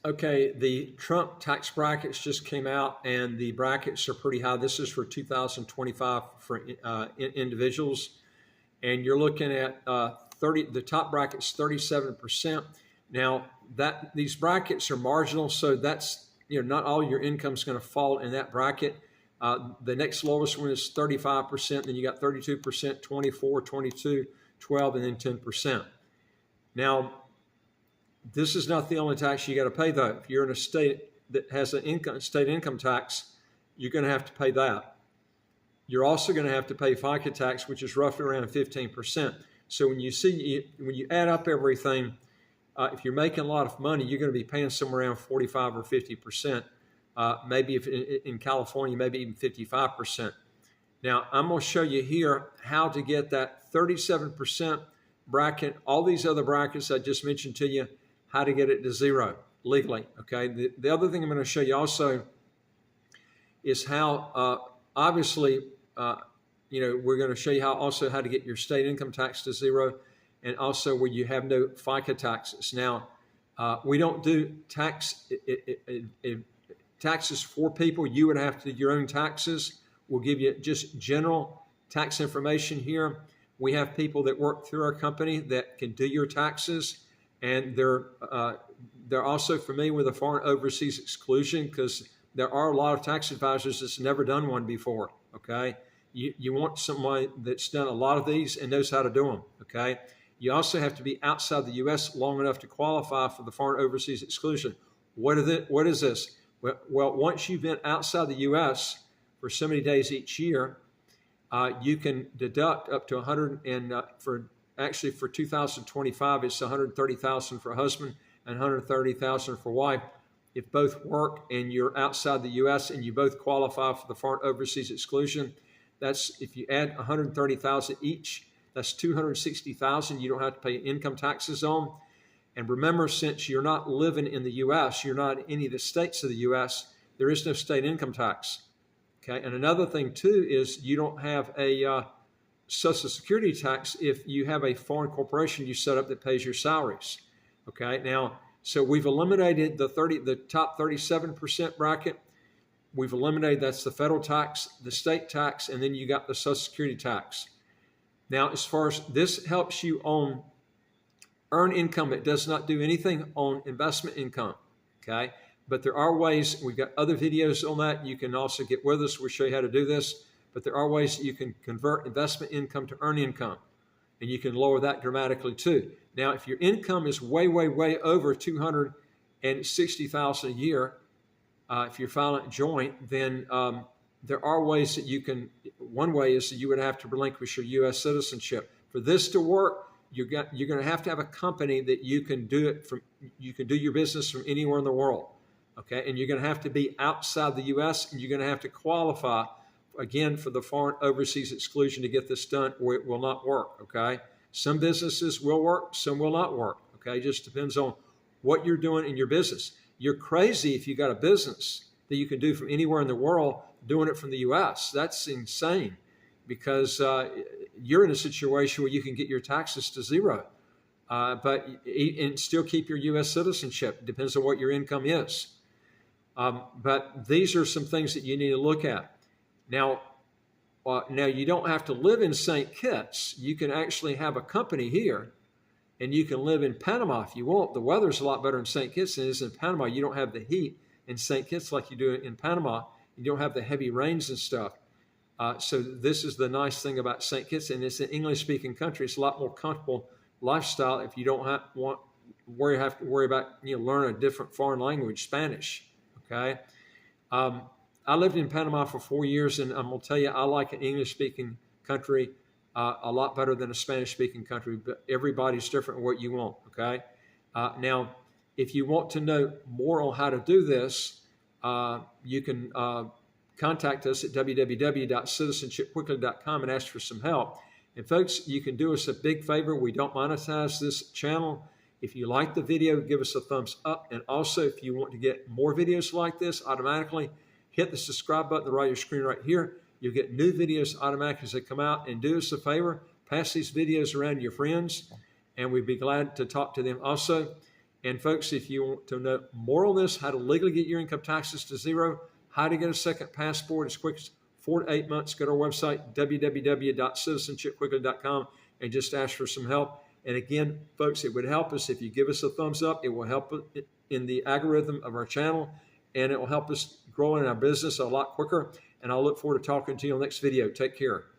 Okay, the Trump tax brackets just came out, and the brackets are pretty high. This is for 2025 for individuals, and you're looking at 30. The top bracket's 37%. Now that these brackets are marginal, so that's not all your income is going to fall in that bracket. The next lowest one is 35%. Then you got 32%, 24, 22, 12, and then 10%. Now, this is not the only tax you got to pay, though. If you're in a state that has an state income tax, you're going to have to pay that. You're also going to have to pay FICA tax, which is roughly around 15%. So when you add up everything, if you're making a lot of money, you're going to be paying somewhere around 45 or 50%. Maybe if in California, maybe even 55%. Now, I'm going to show you here how to get that 37% bracket, all these other brackets I just mentioned to you, how to get it to zero legally. Okay. The other thing I'm going to show you also is how, obviously, we're going to show you how to get your state income tax to zero, and also where you have no FICA taxes. Now, we don't do taxes for people. You would have to do your own taxes. We'll give you just general tax information here. We have people that work through our company that can do your taxes, and they're also familiar with the foreign overseas exclusion, because there are a lot of tax advisors that's never done one before. Okay, you want somebody that's done a lot of these and knows how to do them. Okay, you also have to be outside the U.S. long enough to qualify for the foreign overseas exclusion. What is this? Well, once you've been outside the U.S. for so many days each year, you can deduct up to 100, and for 2025, it's 130,000 for a husband and 130,000 for a wife. If both work and you're outside the U.S. and you both qualify for the foreign overseas exclusion, that's, if you add 130,000 each, that's 260,000 you don't have to pay income taxes on. And remember, since you're not living in the U.S., you're not in any of the states of the U.S., there is no state income tax. Okay, and another thing too is you don't have a Social Security tax if you have a foreign corporation you set up that pays your salaries. Okay, now, so we've eliminated the top 37% bracket. We've eliminated, that's the federal tax, the state tax, and then you got the Social Security tax. Now, as far as this helps you on earned income, it does not do anything on investment income. Okay, but there are ways. We've got other videos on that. You can also get with us. We'll show you how to do this. But there are ways that you can convert investment income to earned income, and you can lower that dramatically too. Now, if your income is way, way, way over $260,000 a year, if you're filing a joint, then there are ways that you can. One way is that you would have to relinquish your U.S. citizenship. For this to work, you're going to have a company that you can do it from. You can do your business from anywhere in the world. Okay, and you're going to have to be outside the U.S. and you're going to have to qualify again for the foreign overseas exclusion to get this done, or it will not work. Okay, some businesses will work, some will not work. Okay, it just depends on what you're doing in your business. You're crazy if you got a business that you can do from anywhere in the world doing it from the U.S. That's insane, because you're in a situation where you can get your taxes to zero, but and still keep your U.S. citizenship. It depends on what your income is. But these are some things that you need to look at. Now you don't have to live in St. Kitts. You can actually have a company here, and you can live in Panama if you want. The weather's a lot better in St. Kitts than it is in Panama. You don't have the heat in St. Kitts like you do in Panama. You don't have the heavy rains and stuff. So this is the nice thing about St. Kitts, and it's an English-speaking country. It's a lot more comfortable lifestyle if you don't have to worry about learning a different foreign language, Spanish. Okay. I lived in Panama for 4 years, and I'm going to tell you, I like an English-speaking country a lot better than a Spanish-speaking country, but everybody's different in what you want, okay? Now, if you want to know more on how to do this, you can contact us at www.citizenshipquickly.com and ask for some help. And folks, you can do us a big favor. We don't monetize this channel. If you like the video, give us a thumbs up. And also, if you want to get more videos like this automatically, hit the subscribe button right on your screen right here. You'll get new videos automatically as they come out. And do us a favor, pass these videos around to your friends, and we'd be glad to talk to them also. And folks, if you want to know more on this, how to legally get your income taxes to zero, how to get a second passport as quick as 4 to 8 months, go to our website, www.citizenshipquickly.com, and just ask for some help. And again, folks, it would help us if you give us a thumbs up. It will help in the algorithm of our channel, and it will help us grow in our business a lot quicker. And I'll look forward to talking to you on the next video. Take care.